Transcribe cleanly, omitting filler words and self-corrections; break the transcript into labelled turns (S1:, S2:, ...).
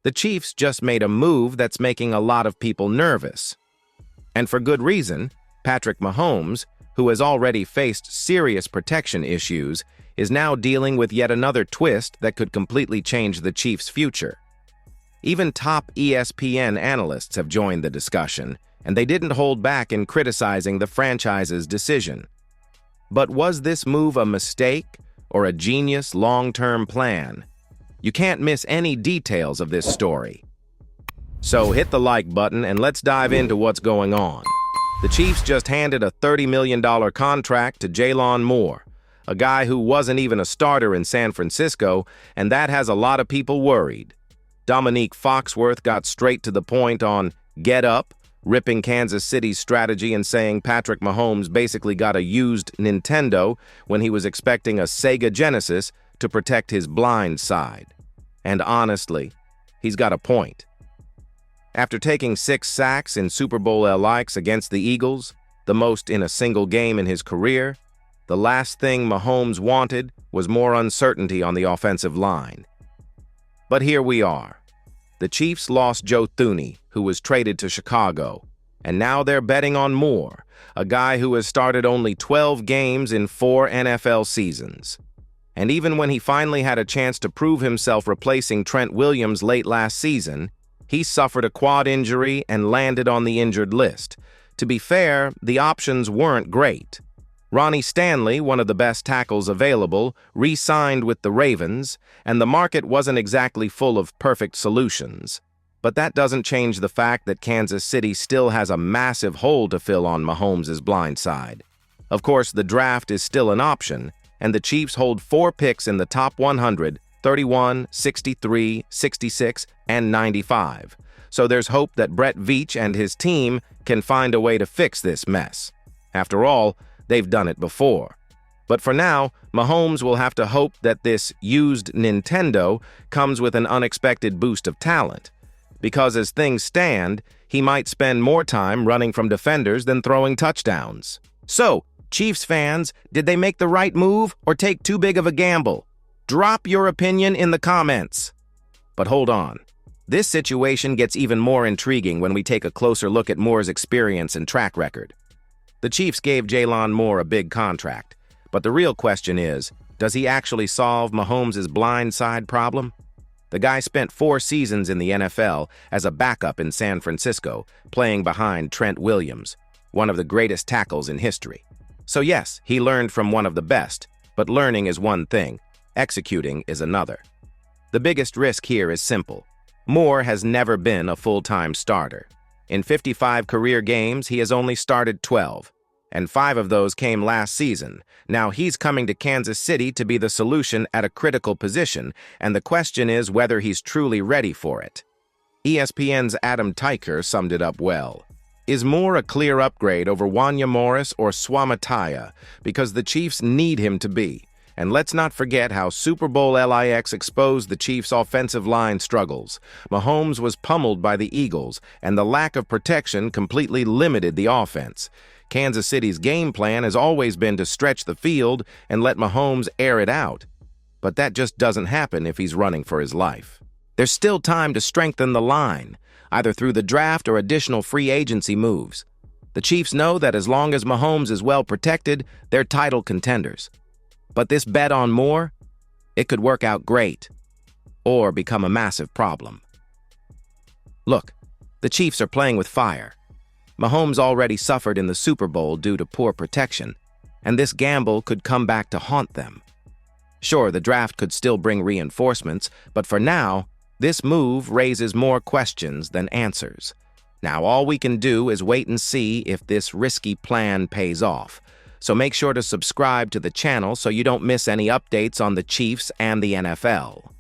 S1: The Chiefs just made a move that's making a lot of people nervous. And for good reason. Patrick Mahomes, who has already faced serious protection issues, is now dealing with yet another twist that could completely change the Chiefs' future. Even top ESPN analysts have joined the discussion, and they didn't hold back in criticizing the franchise's decision. But was this move a mistake or a genius long-term plan? You can't miss any details of this story. So hit the like button and let's dive into what's going on. The Chiefs just handed a $30 million contract to Jaylon Moore, a guy who wasn't even a starter in San Francisco, and that has a lot of people worried. Dominique Foxworth got straight to the point on Get Up, ripping Kansas City's strategy and saying Patrick Mahomes basically got a used Nintendo when he was expecting a Sega Genesis to protect his blind side. And honestly, he's got a point. After taking 6 sacks in Super Bowl LX against the Eagles, the most in a single game in his career, the last thing Mahomes wanted was more uncertainty on the offensive line. But here we are. The Chiefs lost Joe Thuney, who was traded to Chicago, and now they're betting on Moore, a guy who has started only 12 games in 4 NFL seasons. And even when he finally had a chance to prove himself replacing Trent Williams late last season, he suffered a quad injury and landed on the injured list. To be fair, the options weren't great. Ronnie Stanley, one of the best tackles available, re-signed with the Ravens, and the market wasn't exactly full of perfect solutions. But that doesn't change the fact that Kansas City still has a massive hole to fill on Mahomes' blind side. Of course, the draft is still an option, and the Chiefs hold 4 picks in the top 100, 31, 63, 66, and 95. So there's hope that Brett Veach and his team can find a way to fix this mess. After all, they've done it before. But for now, Mahomes will have to hope that this used Nintendo comes with an unexpected boost of talent. Because as things stand, he might spend more time running from defenders than throwing touchdowns. So, Chiefs fans, did they make the right move or take too big of a gamble? Drop your opinion in the comments. But hold on. This situation gets even more intriguing when we take a closer look at Moore's experience and track record. The Chiefs gave Jaylon Moore a big contract, but the real question is, does he actually solve Mahomes' blind side problem? The guy spent 4 seasons in the NFL as a backup in San Francisco, playing behind Trent Williams, one of the greatest tackles in history. So yes, he learned from one of the best, but learning is one thing, executing is another. The biggest risk here is simple. Moore has never been a full-time starter. In 55 career games, he has only started 12, and 5 of those came last season. Now he's coming to Kansas City to be the solution at a critical position, and the question is whether he's truly ready for it. ESPN's Adam Teicher summed it up well. Is Moore a clear upgrade over Wanya Morris or Swamataya? Because the Chiefs need him to be. And let's not forget how Super Bowl LX exposed the Chiefs' offensive line struggles. Mahomes was pummeled by the Eagles, and the lack of protection completely limited the offense. Kansas City's game plan has always been to stretch the field and let Mahomes air it out. But that just doesn't happen if he's running for his life. There's still time to strengthen the line, either through the draft or additional free agency moves. The Chiefs know that as long as Mahomes is well protected, they're title contenders. But this bet on Moore, it could work out great, or become a massive problem. Look, the Chiefs are playing with fire. Mahomes already suffered in the Super Bowl due to poor protection, and this gamble could come back to haunt them. Sure, the draft could still bring reinforcements, but for now, this move raises more questions than answers. Now all we can do is wait and see if this risky plan pays off. So make sure to subscribe to the channel so you don't miss any updates on the Chiefs and the NFL.